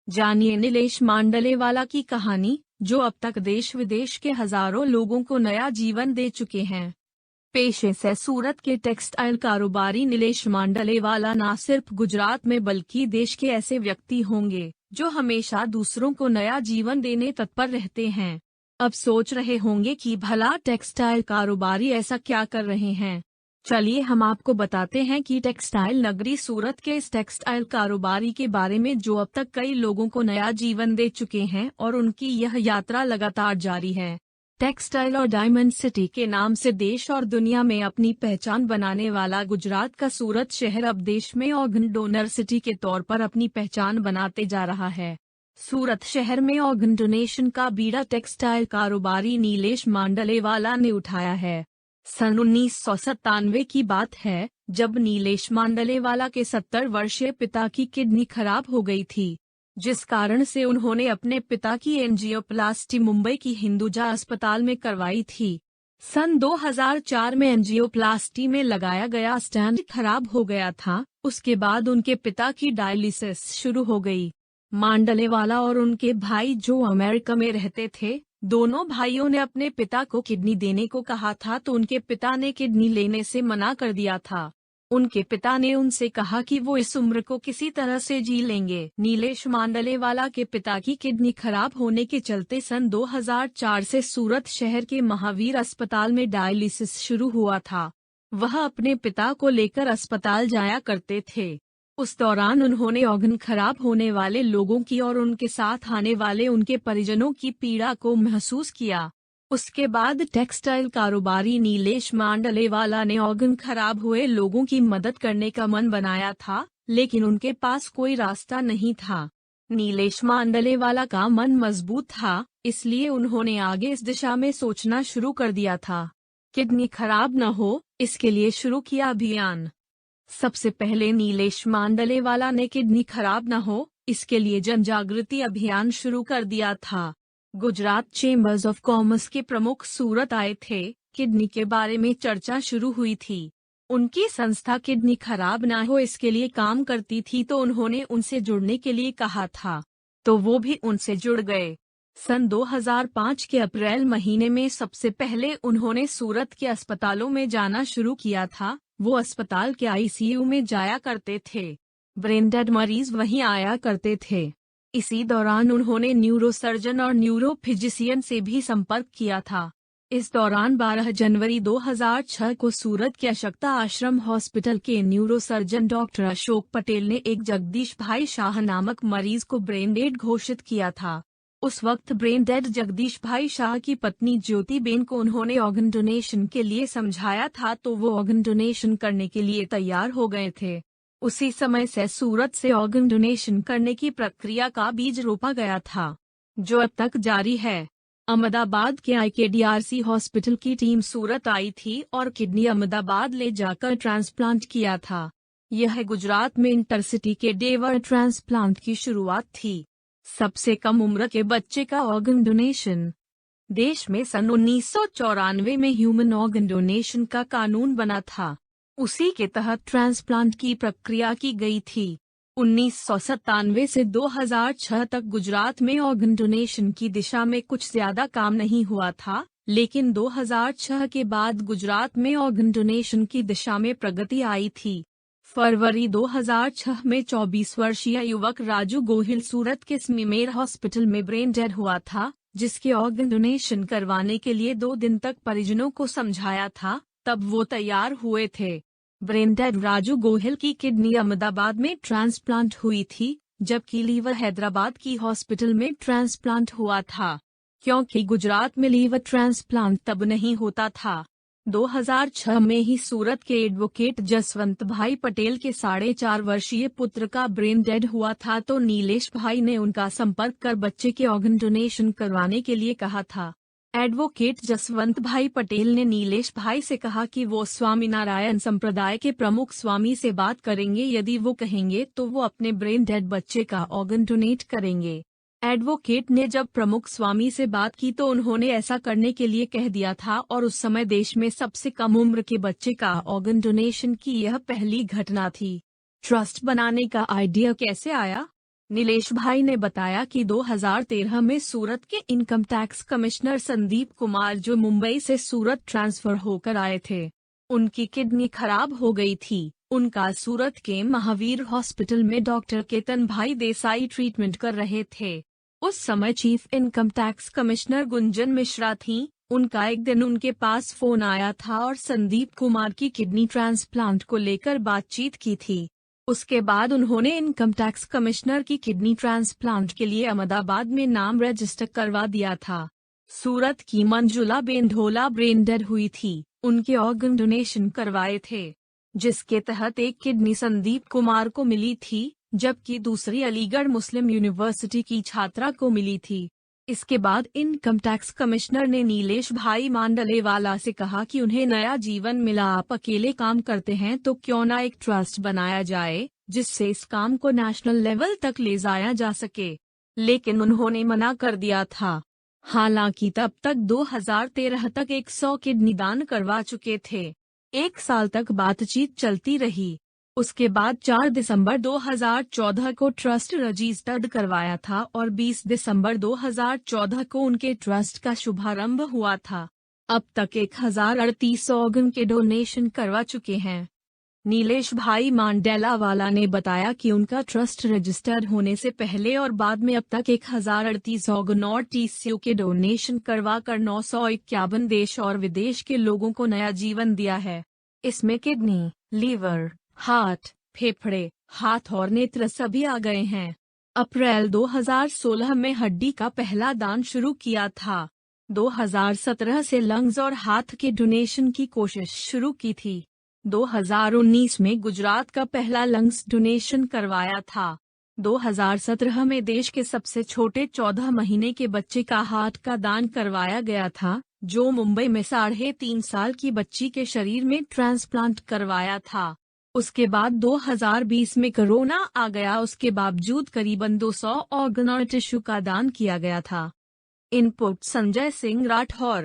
जानिए नीलेश मांडलेवाला की कहानी, जो अब तक देश विदेश के हजारों लोगों को नया जीवन दे चुके हैं। पेशे से सूरत के टेक्सटाइल कारोबारी नीलेश मांडलेवाला न सिर्फ गुजरात में बल्कि देश के ऐसे व्यक्ति होंगे जो हमेशा दूसरों को नया जीवन देने तत्पर रहते हैं। अब सोच रहे होंगे कि भला टेक्सटाइल कारोबारी ऐसा क्या कर रहे हैं। चलिए हम आपको बताते हैं कि टेक्सटाइल नगरी सूरत के इस टेक्सटाइल कारोबारी के बारे में जो अब तक कई लोगों को नया जीवन दे चुके हैं और उनकी यह यात्रा लगातार जारी है। टेक्सटाइल और डायमंड सिटी के नाम से देश और दुनिया में अपनी पहचान बनाने वाला गुजरात का सूरत शहर अब देश में ऑर्गन डोनर सिटी के तौर पर अपनी पहचान बनाते जा रहा है। सूरत शहर में ऑर्गन डोनेशन का बीड़ा टेक्सटाइल कारोबारी नीलेश मांडलेवाला ने उठाया है। सन 1997 की बात है, जब नीलेश मांडलेवाला के 70 वर्षीय पिता की किडनी खराब हो गई थी, जिस कारण से उन्होंने अपने पिता की एंजियोप्लास्टी मुंबई की हिंदुजा अस्पताल में करवाई थी। सन 2004 में एंजियोप्लास्टी में लगाया गया स्टेंट खराब हो गया था। उसके बाद उनके पिता की डायलिसिस शुरू हो गई। मांडलेवाला और उनके भाई जो अमेरिका में रहते थे, दोनों भाइयों ने अपने पिता को किडनी देने को कहा था, तो उनके पिता ने किडनी लेने से मना कर दिया था। उनके पिता ने उनसे कहा कि वो इस उम्र को किसी तरह से जी लेंगे। नीलेश मांडलेवाला के पिता की किडनी खराब होने के चलते सन 2004 से सूरत शहर के महावीर अस्पताल में डायलिसिस शुरू हुआ था। वह अपने पिता को लेकर अस्पताल जाया करते थे। उस दौरान उन्होंने ऑर्गन खराब होने वाले लोगों की और उनके साथ आने वाले उनके परिजनों की पीड़ा को महसूस किया। उसके बाद टेक्सटाइल कारोबारी नीलेश मांडलेवाला ने ऑर्गन खराब हुए लोगों की मदद करने का मन बनाया था, लेकिन उनके पास कोई रास्ता नहीं था। नीलेश मांडलेवाला का मन मजबूत था, इसलिए उन्होंने आगे इस दिशा में सोचना शुरू कर दिया था। किडनी खराब न हो, इसके लिए शुरू किया अभियान। सबसे पहले नीलेश मांडलेवाला ने किडनी खराब न हो, इसके लिए जनजागृति अभियान शुरू कर दिया था। गुजरात चेंबर्स ऑफ कॉमर्स के प्रमुख सूरत आए थे। किडनी के बारे में चर्चा शुरू हुई थी। उनकी संस्था किडनी खराब न हो इसके लिए काम करती थी, तो उन्होंने उनसे जुड़ने के लिए कहा था, तो वो भी उनसे जुड़ गए। सन 2005 के अप्रैल महीने में सबसे पहले उन्होंने सूरत के अस्पतालों में जाना शुरू किया था। वो अस्पताल के आईसीयू में जाया करते थे। ब्रेन डेड मरीज वहीं आया करते थे। इसी दौरान उन्होंने न्यूरोसर्जन और न्यूरोफिजिशियन से भी संपर्क किया था। इस दौरान 12 जनवरी 2006 को सूरत के अशक्ता आश्रम हॉस्पिटल के न्यूरोसर्जन डॉक्टर अशोक पटेल ने एक जगदीश भाई शाह नामक मरीज को ब्रेन डेड घोषित किया था। उस वक्त ब्रेन डेड जगदीश भाई शाह की पत्नी ज्योतिबेन को उन्होंने ऑर्गन डोनेशन के लिए समझाया था, तो वो ऑर्गन डोनेशन करने के लिए तैयार हो गए थे। उसी समय से सूरत से ऑर्गन डोनेशन करने की प्रक्रिया का बीज रोपा गया था, जो अब तक जारी है। अहमदाबाद के IKDRC हॉस्पिटल की टीम सूरत आई थी और किडनी अहमदाबाद ले जाकर ट्रांसप्लांट किया था। यह गुजरात में इंटरसिटी के डेवर ट्रांसप्लांट की शुरुआत थी। सबसे कम उम्र के बच्चे का ऑर्गन डोनेशन। देश में सन 1994 में ह्यूमन ऑर्गन डोनेशन का कानून बना था। उसी के तहत ट्रांसप्लांट की प्रक्रिया की गई थी। 1997 से 2006 तक गुजरात में ऑर्गन डोनेशन की दिशा में कुछ ज्यादा काम नहीं हुआ था, लेकिन 2006 के बाद गुजरात में ऑर्गन डोनेशन की दिशा में प्रगति आई थी। फरवरी 2006 में 24 वर्षीय युवक राजू गोहिल सूरत के स्मीमेर हॉस्पिटल में ब्रेन डेड हुआ था, जिसके ऑर्गन डोनेशन करवाने के लिए 2 दिन तक परिजनों को समझाया था, तब वो तैयार हुए थे। ब्रेन डेड राजू गोहिल की किडनी अहमदाबाद में ट्रांसप्लांट हुई थी, जबकि लीवर हैदराबाद की हॉस्पिटल में ट्रांसप्लांट हुआ था, क्योंकि गुजरात में लीवर ट्रांसप्लांट तब नहीं होता था। 2006 में ही सूरत के एडवोकेट जसवंत भाई पटेल के 4.5 वर्षीय पुत्र का ब्रेन डेड हुआ था, तो नीलेश भाई ने उनका संपर्क कर बच्चे के ऑर्गन डोनेशन करवाने के लिए कहा था। एडवोकेट जसवंत भाई पटेल ने नीलेश भाई से कहा कि वो स्वामीनारायण संप्रदाय के प्रमुख स्वामी से बात करेंगे, यदि वो कहेंगे तो वो अपने ब्रेन डेड बच्चे का ऑर्गन डोनेट करेंगे। एडवोकेट ने जब प्रमुख स्वामी से बात की तो उन्होंने ऐसा करने के लिए कह दिया था, और उस समय देश में सबसे कम उम्र के बच्चे का ऑर्गन डोनेशन की यह पहली घटना थी। ट्रस्ट बनाने का आइडिया कैसे आया? नीलेश भाई ने बताया कि 2013 में सूरत के income tax commissioner Sandeep Kumar जो मुंबई से सूरत ट्रांसफर होकर आए थे, उनकी किडनी खराब हो गई थी। उनका सूरत के महावीर हॉस्पिटल में डॉक्टर केतन भाई देसाई ट्रीटमेंट कर रहे थे। उस समय chief income tax commissioner Gunjan Mishra थीं। उनका एक दिन उनके पास फोन आया था और संदीप कुमार की किडनी ट्रांसप्लांट को लेकर बातचीत की थी। उसके बाद उन्होंने इनकम टैक्स कमिश्नर की किडनी ट्रांसप्लांट के लिए अहमदाबाद में नाम रजिस्टर करवा दिया था। सूरत की मंजुला बेंधोला ब्रेन डेड हुई थी। उनके ऑर्गन डोनेशन करवाए थे, जिसके तहत एक किडनी संदीप कुमार को मिली थी, जबकि दूसरी अलीगढ़ मुस्लिम यूनिवर्सिटी की छात्रा को मिली थी। इसके बाद इनकम टैक्स कमिश्नर ने नीलेश भाई मांडलेवाला से कहा कि उन्हें नया जीवन मिला, आप अकेले काम करते हैं तो क्यों ना एक ट्रस्ट बनाया जाए जिससे इस काम को नेशनल लेवल तक ले जाया जा सके। लेकिन उन्होंने मना कर दिया था। हालांकि तब तक 2013 तक 100 किडनी दान करवा चुके थे। 1 साल तक बातचीत चलती रही। उसके बाद 4 दिसंबर 2014 को ट्रस्ट रजिस्टर्ड करवाया था और 20 दिसंबर 2014 को उनके ट्रस्ट का शुभारंभ हुआ था। अब तक 1038 ऑर्गन के डोनेशन करवा चुके हैं। नीलेश भाई मांडलेवाला ने बताया कि उनका ट्रस्ट रजिस्टर्ड होने से पहले और बाद में अब तक 1038 ऑर्गन और टिश्यू के डोनेशन करवाकर 951 देश और विदेश के लोगों को नया जीवन दिया है। इसमें किडनी, लीवर, हार्ट, फेफड़े, हाथ और नेत्र सभी आ गए हैं। अप्रैल 2016 में हड्डी का पहला दान शुरू किया था। 2017 से लंग्स और हाथ के डोनेशन की कोशिश शुरू की थी। 2019 में गुजरात का पहला लंग्स डोनेशन करवाया था। 2017 में देश के सबसे छोटे 14 महीने के बच्चे का हार्ट का दान करवाया गया था, जो मुंबई में 3.5 साल की बच्ची के शरीर में ट्रांसप्लांट करवाया था। उसके बाद 2020 में कोरोना आ गया। उसके बावजूद करीबन 200 ऑर्गन और टिश्यू का दान किया गया था। इनपुट संजय सिंह राठौर।